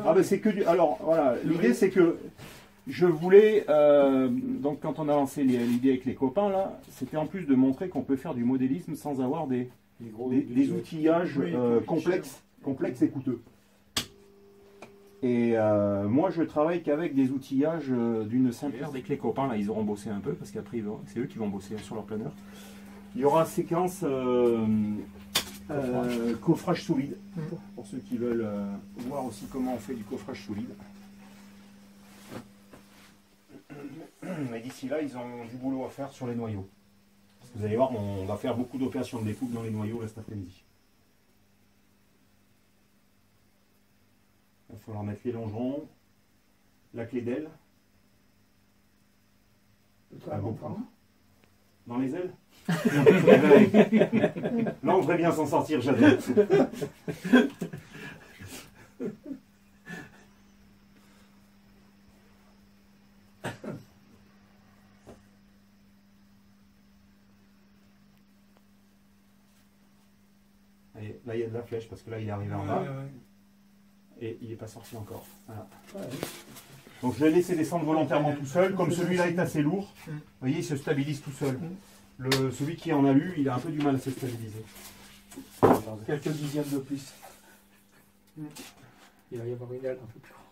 Ah ben c'est que du... Alors voilà, l'idée c'est que je voulais, donc quand on a lancé l'idée avec les copains là, c'était en plus de montrer qu'on peut faire du modélisme sans avoir des outillages complexes et coûteux. Et moi je travaille qu'avec des outillages d'une simple... Avec les copains là, ils auront bossé un peu parce qu'après c'est eux qui vont bosser sur leur planeur. Il y aura une séquence coffrage solide, pour ceux qui veulent voir aussi comment on fait du coffrage solide. Mais d'ici là, ils ont du boulot à faire sur les noyaux. Parce que vous allez voir, on va faire beaucoup d'opérations de découpe dans les noyaux là, cet après-midi. Il va falloir mettre les longerons, la clé d'aile. Dans les ailes. Là, on devrait bien s'en sortir, j'adore. Allez, là, il y a de la flèche parce que là, il est arrivé en bas. Et il n'est pas sorti encore. Voilà. Donc, je l'ai laissé descendre volontairement tout seul. Comme celui-là est assez lourd, vous voyez, il se stabilise tout seul. Celui qui en a eu, il a un peu du mal à se stabiliser. Quelques dixièmes de plus. Il va y avoir une aile un peu plus grande.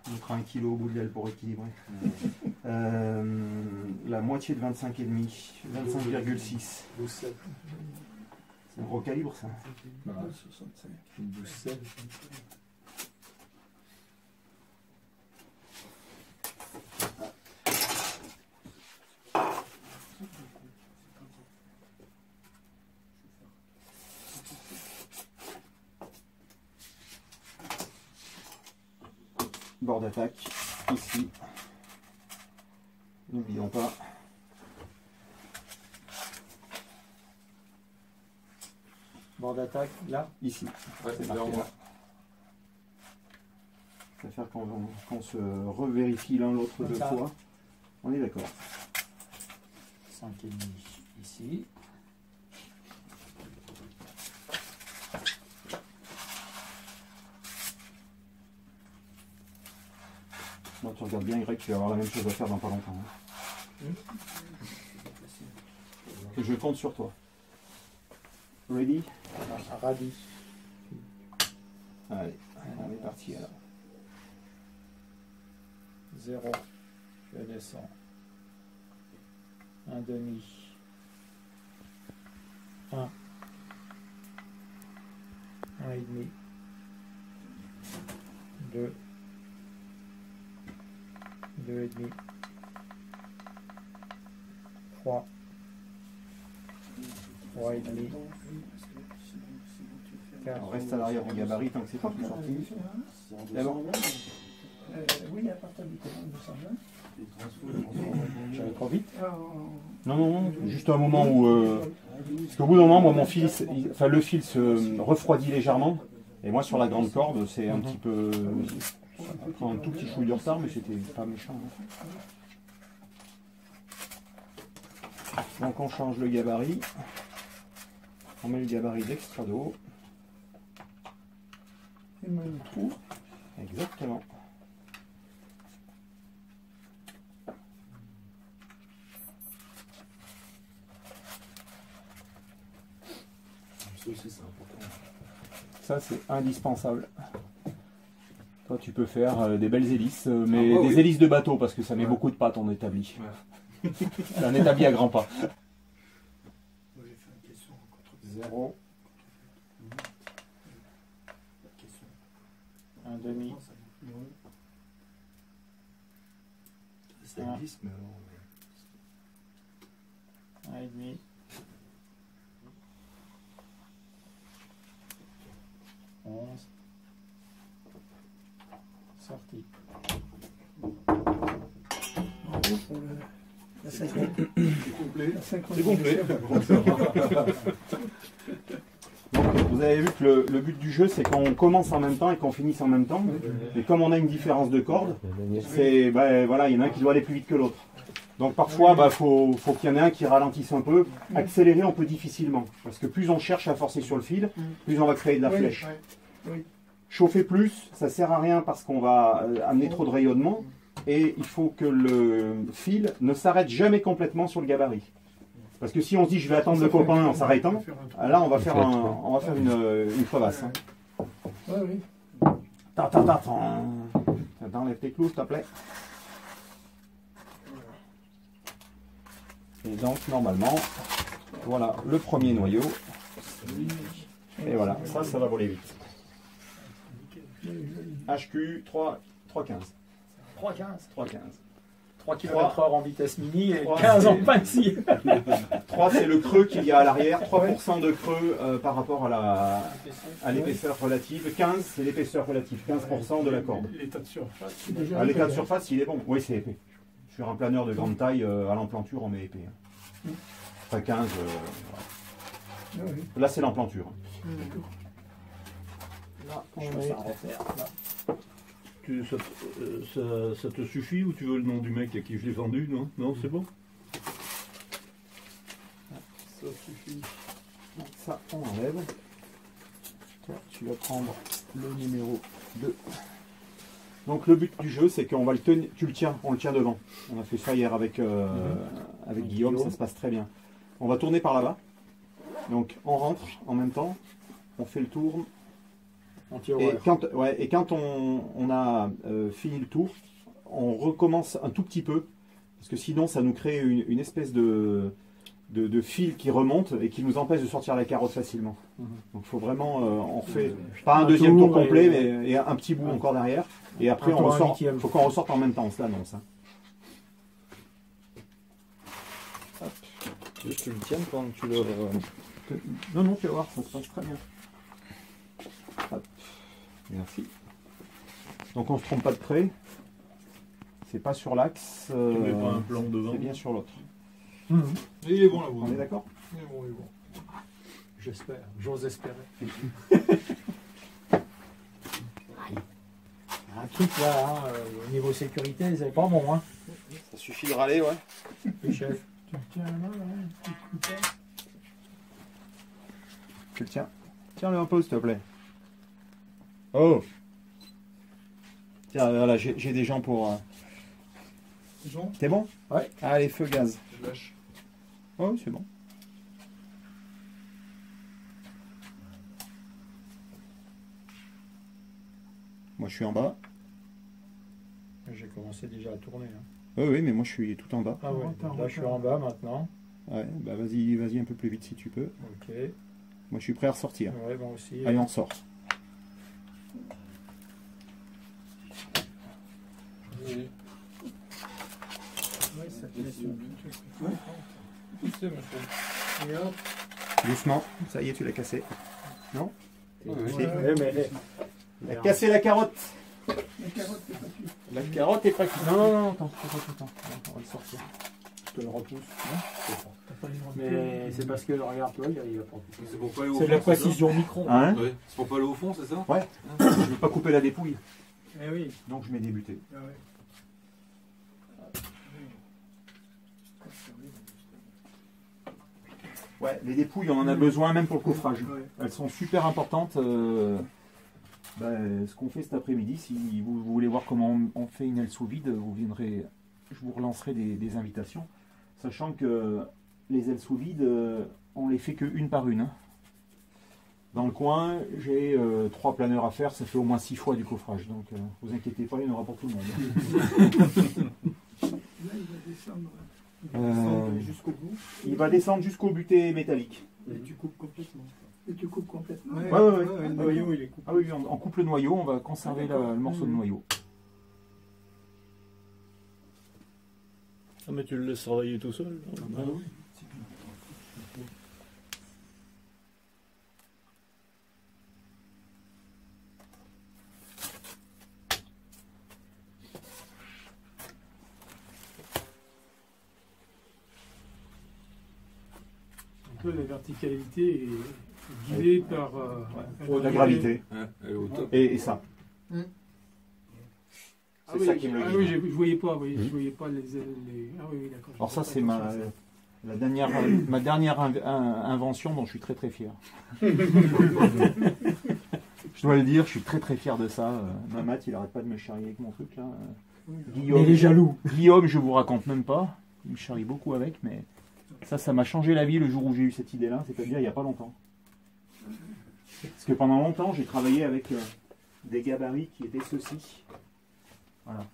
On mettra 1 kg au bout de l'aile pour équilibrer. La moitié de 25,5, 25,6. C'est un gros calibre ça. 65. 12,7. Bord d'attaque, ici. N'oublions pas. Bord d'attaque, là. Ici. Ouais, c'est c'est marqué moi. là. Je vais faire qu'on se revérifie l'un l'autre deux fois. On est d'accord. 5,5 ici. Non, tu regardes bien, Greg, tu vas avoir la même chose à faire dans pas longtemps. Hein. Et je compte sur toi. Ready? Radis. Allez, on est parti alors. 0. Je descends. 1 demi. 1. 1 et demi. 2. 2 et demi. 3. 3 et demi. 4. On reste à l'arrière du gabarit tant que c'est pas plus sorti. D'abord. Oui, à partir du commande de 120. J'allais trop vite. Non, non, non, juste un moment où... parce qu'au bout d'un moment, moi, mon fil, le fil se refroidit légèrement. Et moi, sur la grande corde, c'est un petit peu... Ça prend un tout petit chouille de retard, mais c'était pas méchant. Hein. Donc on change le gabarit. On met le gabarit d'extrado. Et me le trou. Exactement. Ça, c'est indispensable. Toi, tu peux faire des belles hélices, mais des hélices de bateau, parce que ça met beaucoup de pattes en établi. Ouais. C'est un établi à grands pas. 0. 1 demi. C'est un glisse, mais alors... 1 et demi. 11. Sorti. Bravo pour la synchro. C'est complet. Donc, vous avez vu que le but du jeu, c'est qu'on commence en même temps et qu'on finisse en même temps. Et comme on a une différence de corde, c'est voilà, il y en a un qui doit aller plus vite que l'autre. Donc parfois, faut qu'il y en ait un qui ralentisse un peu. Accélérer, on peut difficilement. Parce que plus on cherche à forcer sur le fil, plus on va créer de la flèche. chauffer plus, ça sert à rien parce qu'on va amener trop de rayonnement. Et il faut que le fil ne s'arrête jamais complètement sur le gabarit. Parce que si on se dit je vais attendre le copain en s'arrêtant, là on va faire une crevasse. Hein. Ouais, oui. Enlève tes clous s'il te plaît. Et donc normalement, voilà le premier noyau. Et voilà, ça va voler vite. HQ 3,15. 3,15. 3,15. 3 km/h en vitesse mini et 3, 15 en pincy. 3 c'est le creux qu'il y a à l'arrière, 3% de creux par rapport à l'épaisseur relative. 15 c'est l'épaisseur relative, 15% de la corde. L'état de surface. L'état de surface il est bon, oui c'est épais. Sur un planeur de grande taille à l'emplanture on met épais. Enfin 15, là c'est l'emplanture. Là, on va s'en refaire. Là. Ça te suffit ou tu veux le nom du mec à qui je l'ai vendu? Non, non, c'est bon. Ça suffit. Donc ça on enlève. Toi, tu vas prendre le numéro 2. Donc le but du jeu c'est qu'on va le tenir, on le tient devant. On a fait ça hier avec Guillaume, ça se passe très bien. On va tourner par là-bas. Donc on rentre en même temps, on fait le tour. Et quand on a fini le tour, on recommence un tout petit peu, parce que sinon ça nous crée une espèce de fil qui remonte et qui nous empêche de sortir la carotte facilement. Donc il faut vraiment, on fait pas un deuxième tour complet, mais un petit bout encore derrière. Et après on ressort, il faut qu'on ressorte en même temps, on se l'annonce. Hein. Tu veux que tu le tiennes quand tu le... Non, tu vas voir, ça se passe très bien. Hop. Merci. Donc on ne se trompe pas de près. C'est pas sur l'axe. Tu mets pas un plan devant. C'est bien sur l'autre. Il est bon là, vous. On est d'accord? Il est bon, il est bon. J'espère, j'ose espérer. Un truc là, hein, au niveau sécurité, c'est pas bon. Hein. Ça suffit de râler, ouais. Oui, chef. Tu le tiens là, tu le coupes. Tu le tiens. Tiens-le un peu, s'il te plaît. Oh! Tiens, voilà, j'ai des gens pour... T'es bon? Ouais. Allez, feu gaz. Je lâche. Oh, c'est bon. Moi, je suis en bas. J'ai commencé déjà à tourner. Hein. Oui, mais moi, je suis tout en bas. Ah ouais, là je suis en bas maintenant. Ouais, bah vas-y un peu plus vite si tu peux. Ok. Moi, je suis prêt à ressortir. Ouais, moi aussi. Allez, on sort. Oui. Ouais, ça te laisse un peu. Poussez, monsieur. Et hop. Doucement. Ça y est, tu l'as cassé. Non? Oui. Si. Ouais, mais... Il a cassé la carotte. La carotte, c'est pas cuit. La carotte est pas cuite. Non, attends, on va le sortir. Je te le repousse. T'as pas les droits de Mais c'est parce que, regarde-toi, il a pas coupé. C'est pour pas aller au fond. C'est de la précision micron. Hein? Oui. C'est pour pas aller au fond, c'est ça? Ouais. Je veux pas couper la dépouille. Eh oui. Donc je mets des butées. Ah ouais. Ouais, les dépouilles, on en a besoin même pour le coffrage. Ouais. Elles sont super importantes. Ce qu'on fait cet après-midi, si vous voulez voir comment on fait une aile sous vide, vous viendrez, je vous relancerai des invitations. Sachant que les ailes sous vide, on les fait qu'une par une. Hein. Dans le coin, j'ai 3 planeurs à faire, ça fait au moins 6 fois du coffrage. Donc vous inquiétez pas, il y en aura pour tout le monde. Là, il va descendre jusqu'au bout. Il va descendre jusqu'au buté métallique. Et tu coupes complètement. Et tu coupes complètement. Ouais. Le noyau, il est coupé. Ah oui, on coupe le noyau, on va conserver le morceau de noyau. Ah, mais tu le laisses travailler tout seul? Ah oui. Un peu la verticalité est guidée par La gravité. Ouais, elle est au top. Et ça. Ah C'est oui, ça qui me le guide. je voyais pas, je voyais pas les... Ah oui, d'accord. Alors ça, c'est ma dernière invention dont je suis très très fier. Je dois le dire, je suis très très fier de ça. Mamat, il arrête pas de me charrier avec mon truc là. Mais il est jaloux. Guillaume, je vous raconte même pas. Il me charrie beaucoup avec, mais ça m'a changé la vie le jour où j'ai eu cette idée-là, c'est-à-dire il n'y a pas longtemps. Parce que pendant longtemps, j'ai travaillé avec des gabarits qui étaient ceux-ci. Voilà.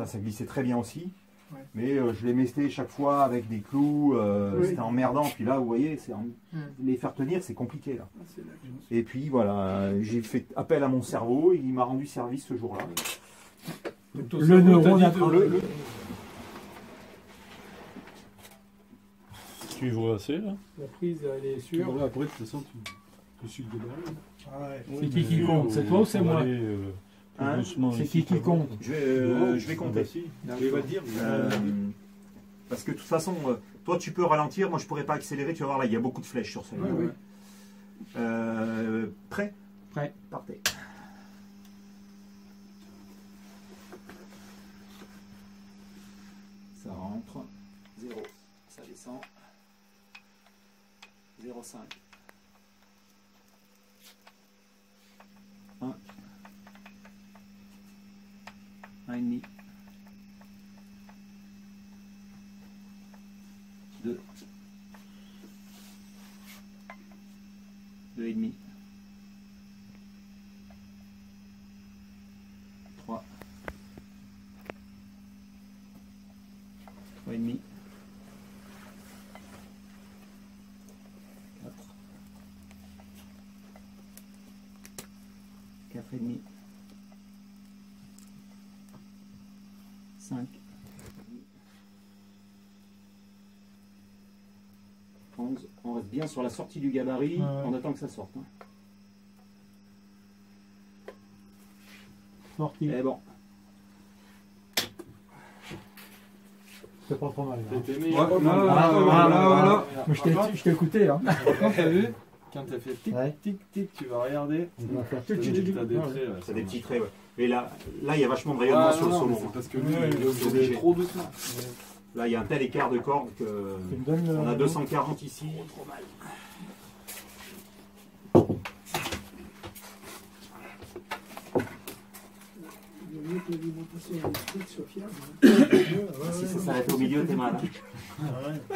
Ça glissait très bien aussi. Ouais. Mais je les mettais chaque fois avec des clous, c'était emmerdant. Puis là, vous voyez, les faire tenir, c'est compliqué. Là. Et puis voilà, j'ai fait appel à mon cerveau, et il m'a rendu service ce jour-là. Le neurone apprend. Tu vois assez là? La prise, elle est sûre. Voilà, après, de toute façon, tu suis le gabarit. Ah ouais. C'est qui compte? C'est toi ou c'est moi? Hein, c'est qui compte? Je vais compter. Je vais te dire. Parce que de toute façon, toi tu peux ralentir, moi je pourrais pas accélérer, tu vas voir là, il y a beaucoup de flèches sur celle-là. Ouais. Prêt? Prêt. Partez. Ça rentre. 0. Ça descend. 0,5. 1. 1,5. 2. 2,5. 3. 3,5. 4. 4,5. 5. 11. On reste bien sur la sortie du gabarit, on attend que ça sorte. Hein. Sorti. Et bon. C'est pas trop mal. C'était mis. Voilà. Je t'ai écouté. Hein. Quand t'as vu, quand t'as fait tic, Ouais. tic, tic, tu vas regarder. On va faire T'as des traits, ouais, C'est des petits traits, ouais. Mais là, il y a vachement de rayonnement sur le non, mais saumon. c'est parce que lui, Ouais, il est obligé. obligé trop doucement. Là, il y a un tel écart de corde que. Tu me donnes le... On a 240 ici. Trop mal. Il vaut mieux que l'alimentation électrique soit fiable. Si ça s'arrête au milieu, t'es mal. Hein.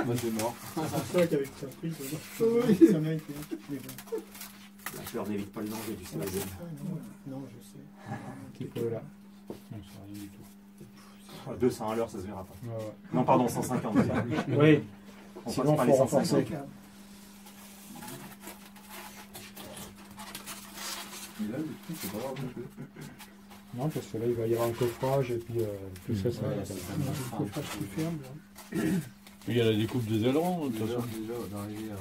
Moi, c'est mort. C'est pour ça qu'avec sa prise, ça m'a été. La peur n'évite pas le danger, tu sais. Non, je sais. Un petit peu là. Non, c'est rien du tout. À 200 à l'heure, ça se verra pas. Ouais. Non, pardon, 150. Oui. On Sinon, passe pas les faut 150. renforcer. Mais là, le truc, c'est pas grave. Non, parce que là, il va y avoir un coffrage et puis tout ça, ça va. Il faut faire plus ferme. Il y a la découpe des ailerons, de toute Déjà, façon. d'arriver à